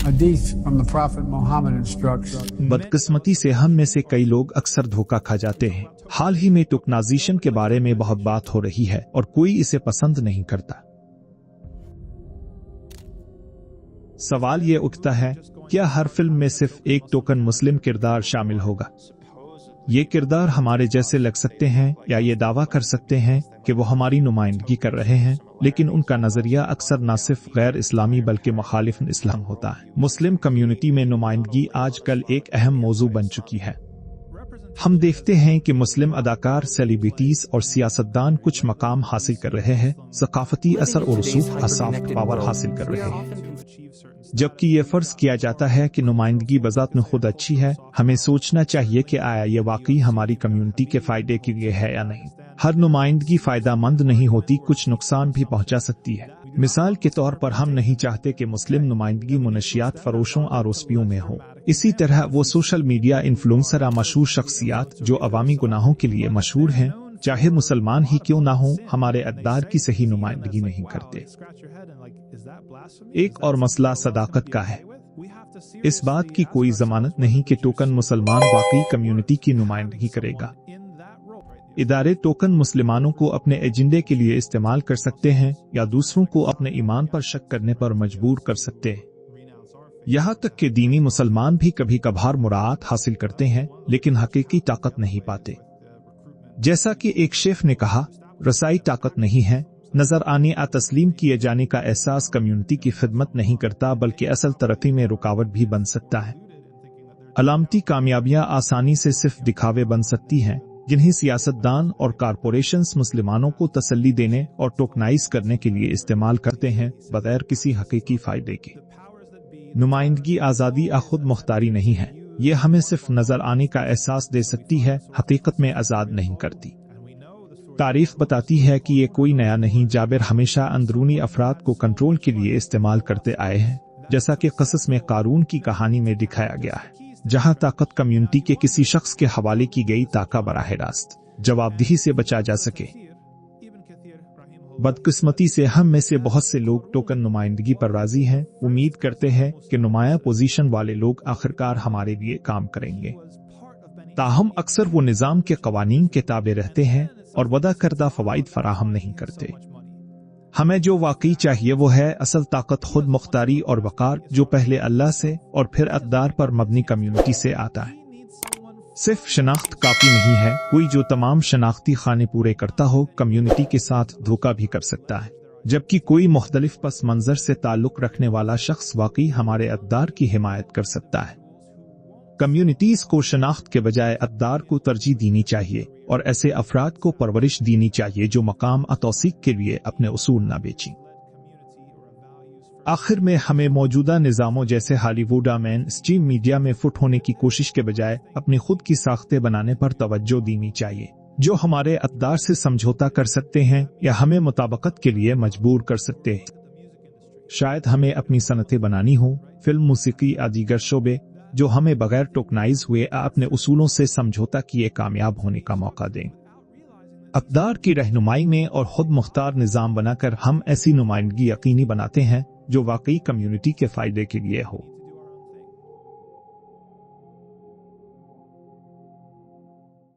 hadith from the Prophet Muhammad instructs. बदकिस्मती से हम में से कई लोग अक्सर धोखा खा जाते हैं। हाल ही में टोकनाइजेशन के बारे में बहुत बात हो रही है और कोई इसे पसंद नहीं करता। सवाल ये उठता है, क्या हर फिल्म में सिर्फ एक टोकन मुस्लिम किरदार शामिल होगा? ये किरदार हमारे जैसे लग सकते हैं या ये दावा कर सकते हैं कि वो हमारी नुमाइंदगी कर रहे हैं, लेकिन उनका नजरिया अक्सर न सिर्फ गैर इस्लामी बल्कि मुखालिफ इस्लाम होता है। मुस्लिम कम्युनिटी में नुमाइंदगी आजकल एक अहम मौजू बन चुकी है। हम देखते हैं कि मुस्लिम अदाकार, सेलिब्रिटीज और सियासतदान कुछ मकाम हासिल कर रहे हैं, सकाफती असर और रसूख सॉफ्ट पावर हासिल कर रहे हैं, जबकि ये फर्ज किया जाता है कि नुमाइंदगी बजात में खुद अच्छी है। हमें सोचना चाहिए कि आया ये वाकई हमारी कम्युनिटी के फायदे के लिए है या नहीं। हर नुमाइंदगी फायदा मंद नहीं होती, कुछ नुकसान भी पहुंचा सकती है। मिसाल के तौर पर हम नहीं चाहते कि मुस्लिम नुमाइंदगी मुनशियात फरोशों और ओस्पियों में हो। इसी तरह वो सोशल मीडिया इन्फ्लुएंसर या मशहूर शख्सियात जो अवामी गुनाहों के लिए मशहूर हैं, चाहे मुसलमान ही क्यों ना हो, हमारे अक़दार की सही नुमाइंदगी नहीं करते। एक और मसला सदाकत का है। इस बात की कोई जमानत नहीं कि टोकन मुसलमान वाकई कम्युनिटी की नुमाइंदगी करेगा। इदारे टोकन मुसलमानों को अपने एजेंडे के लिए इस्तेमाल कर सकते हैं या दूसरों को अपने ईमान पर शक करने पर मजबूर कर सकते हैं। यहाँ तक कि दीनी मुसलमान भी कभी कभार मुराद हासिल करते हैं, लेकिन हकीकी ताकत नहीं पाते। जैसा कि एक शेफ ने कहा, रसाई ताकत नहीं है, नजर आने या तस्लीम किए जाने का एहसास कम्युनिटी की खिदमत नहीं करता, बल्कि असल तरक्की में रुकावट भी बन सकता है। अलामती कामयाबियां आसानी से सिर्फ दिखावे बन सकती हैं, जिन्हें सियासतदान और कारपोरेशंस मुसलमानों को तसल्ली देने और टोकनाइज करने के लिए इस्तेमाल करते हैं, बगैर किसी हकीकी फायदे के। नुमाइंदगी आज़ादी या खुद मुख्तारी नहीं है, ये हमें सिर्फ नजर आने का एहसास दे सकती है, हकीकत में आज़ाद नहीं करती। तारीख बताती है कि ये कोई नया नहीं, जाबिर हमेशा अंदरूनी अफराद को कंट्रोल के लिए इस्तेमाल करते आए हैं, जैसा कि क़सस में कारून की कहानी में दिखाया गया है, जहां ताकत कम्युनिटी के किसी शख्स के हवाले की गई ताकि बराह रास्त जवाबदेही से बचा जा सके। बदकिस्मती से हम में से बहुत से लोग टोकन नुमाइंदगी पर राजी हैं, उम्मीद करते हैं कि नुमाया पोजीशन वाले लोग आखिरकार हमारे लिए काम करेंगे। ताहम अक्सर वो निज़ाम के कवानीन के ताबे रहते हैं और वदा करदा फवाइद फराहम नहीं करते। हमें जो वाकई चाहिए वो है असल ताकत, खुद मुख्तारी और वकार, जो पहले अल्लाह से और फिर अक़दार पर मबनी कम्युनिटी से आता है। सिर्फ शनाख्त काफी नहीं है, कोई जो तमाम शनाख्ती खाने पूरे करता हो कम्युनिटी के साथ धोखा भी कर सकता है, जबकि कोई मुख्तलिफ पस मंजर से ताल्लुक रखने वाला शख्स वाकई हमारे अक़दार की हिमायत कर सकता है। कम्युनिटीज को शनाख्त के बजाय अक़दार को तरजीह देनी चाहिए और ऐसे अफराद को परवरिश देनी चाहिए जो मकाम तौसीक के लिए अपने उसूल न बेचें। आखिर में हमें मौजूदा निज़ामों जैसे हॉलीवुड या मेन स्ट्रीम मीडिया में फुट होने की कोशिश के बजाय अपनी खुद की साख्तें बनाने पर तवज्जो देनी चाहिए, जो हमारे अक़दार से समझौता कर सकते हैं या हमें मुताबकत के लिए मजबूर कर सकते हैं। शायद हमें अपनी सनतें बनानी हो, फिल्म, मौसीकी या दीगर शोबे, जो हमें बगैर टोकनाइज हुए अपने उसूलों से समझौता किए कामयाब होने का मौका दें। अक़दार की रहनुमाई में और खुद मुख्तार निज़ाम बनाकर हम ऐसी नुमाइंदगी यकीनी बनाते हैं जो वाकई कम्युनिटी के फायदे के लिए हो।